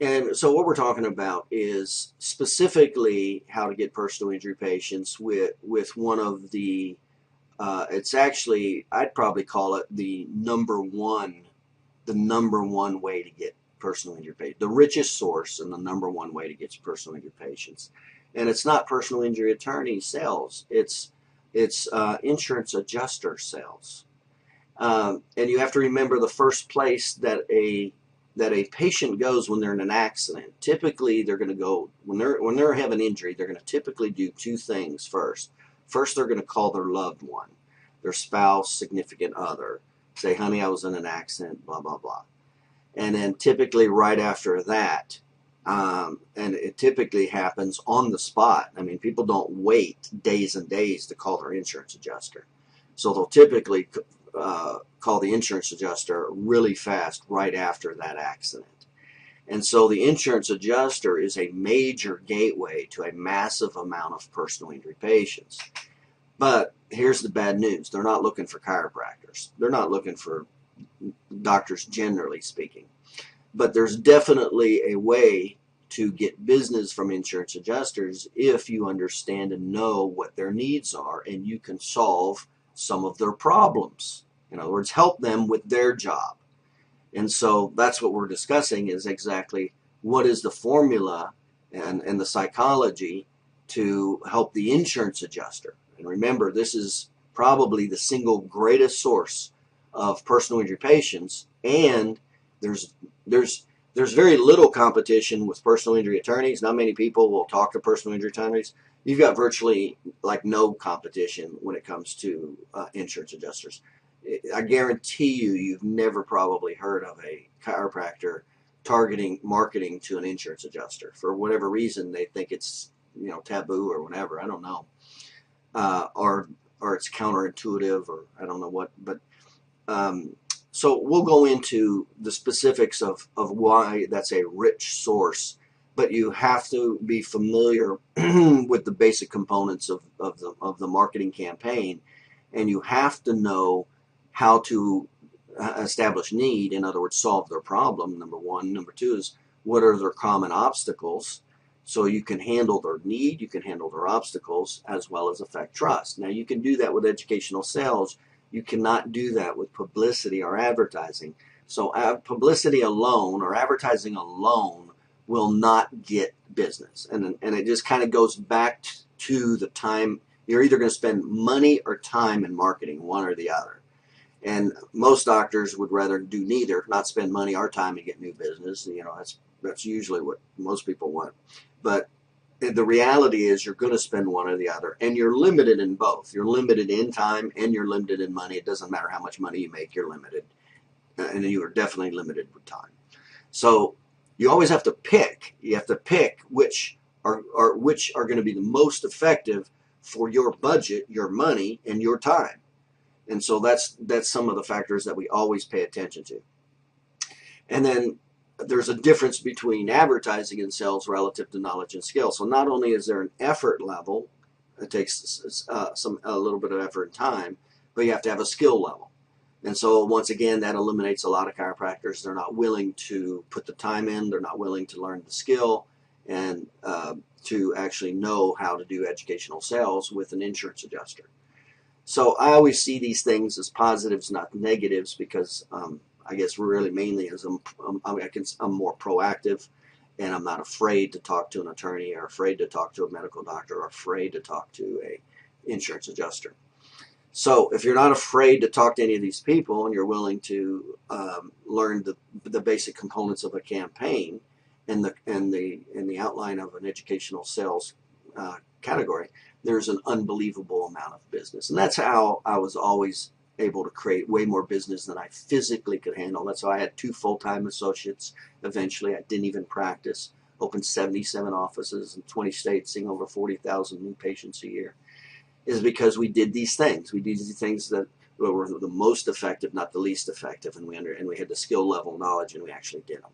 And so what we're talking about is specifically how to get personal injury patients with one of the it's actually, I'd probably call it the number one way to get personal injury patients, the richest source and the number one way to get personal injury patients. And it's not personal injury attorney sales; it's insurance adjuster sales. And you have to remember the first place that a patient goes when they're in an accident. Typically, they're going to go when they're having injury. They're going to typically do two things first. First, they're going to call their loved one, their spouse, significant other, say, "Honey, I was in an accident," blah blah blah. And then typically right after that, and it typically happens on the spot. I mean, people don't wait days and days to call their insurance adjuster. So they'll typically call the insurance adjuster really fast right after that accident. And so the insurance adjuster is a major gateway to a massive amount of personal injury patients. But here's the bad news. They're not looking for chiropractors. They're not looking for doctors, generally speaking. But there's definitely a way to get business from insurance adjusters if you understand and know what their needs are and you can solve some of their problems. In other words, help them with their job. And so that's what we're discussing, is exactly what is the formula and the psychology to help the insurance adjuster. And remember, this is probably the single greatest source of personal injury patients, and there's there's there's very little competition with personal injury attorneys. Not many people will talk to personal injury attorneys. You've got virtually like no competition when it comes to insurance adjusters. I guarantee you've never probably heard of a chiropractor targeting marketing to an insurance adjuster. For whatever reason, they think it's taboo or whatever. I don't know, or it's counterintuitive, or I don't know what. But so we'll go into the specifics of why that's a rich source. But you have to be familiar with the basic components of the marketing campaign, and you have to know how to establish need. In other words, solve their problem. Number one. Number two is, what are their common obstacles? So you can handle their need, you can handle their obstacles, as well as affect trust. Now, you can do that with educational sales. You cannot do that with publicity or advertising. So publicity alone or advertising alone will not get business. And it just kind of goes back to the time. You're either going to spend money or time in marketing, one or the other. And most doctors would rather do neither, not spend money or time to get new business. That's usually what most people want. But the reality is you're going to spend one or the other, and you're limited in both. You're limited in time and you're limited in money. It doesn't matter how much money you make, you're limited. And you are definitely limited with time. So you always have to pick. You have to pick which are going to be the most effective for your budget, your money, and your time. And so that's some of the factors that we always pay attention to. And then there's a difference between advertising and sales relative to knowledge and skill. So not only is there an effort level, it takes a little bit of effort and time, but you have to have a skill level. And so once again, that eliminates a lot of chiropractors. They're not willing to put the time in. They're not willing to learn the skill and to actually know how to do educational sales with an insurance adjuster. So I always see these things as positives, not negatives, because I guess really mainly as I'm more proactive, and I'm not afraid to talk to an attorney, or afraid to talk to a medical doctor, or afraid to talk to a insurance adjuster. So if you're not afraid to talk to any of these people, and you're willing to learn the basic components of a campaign and the outline of an educational sales category, there's an unbelievable amount of business. And that's how I was always able to create way more business than I physically could handle. That's why I had 2 full-time associates. Eventually, I didn't even practice. Opened 77 offices in 20 states, seeing over 40,000 new patients a year. Is because we did these things. We did these things that were the most effective, not the least effective, and we had the skill level knowledge, and we actually did them.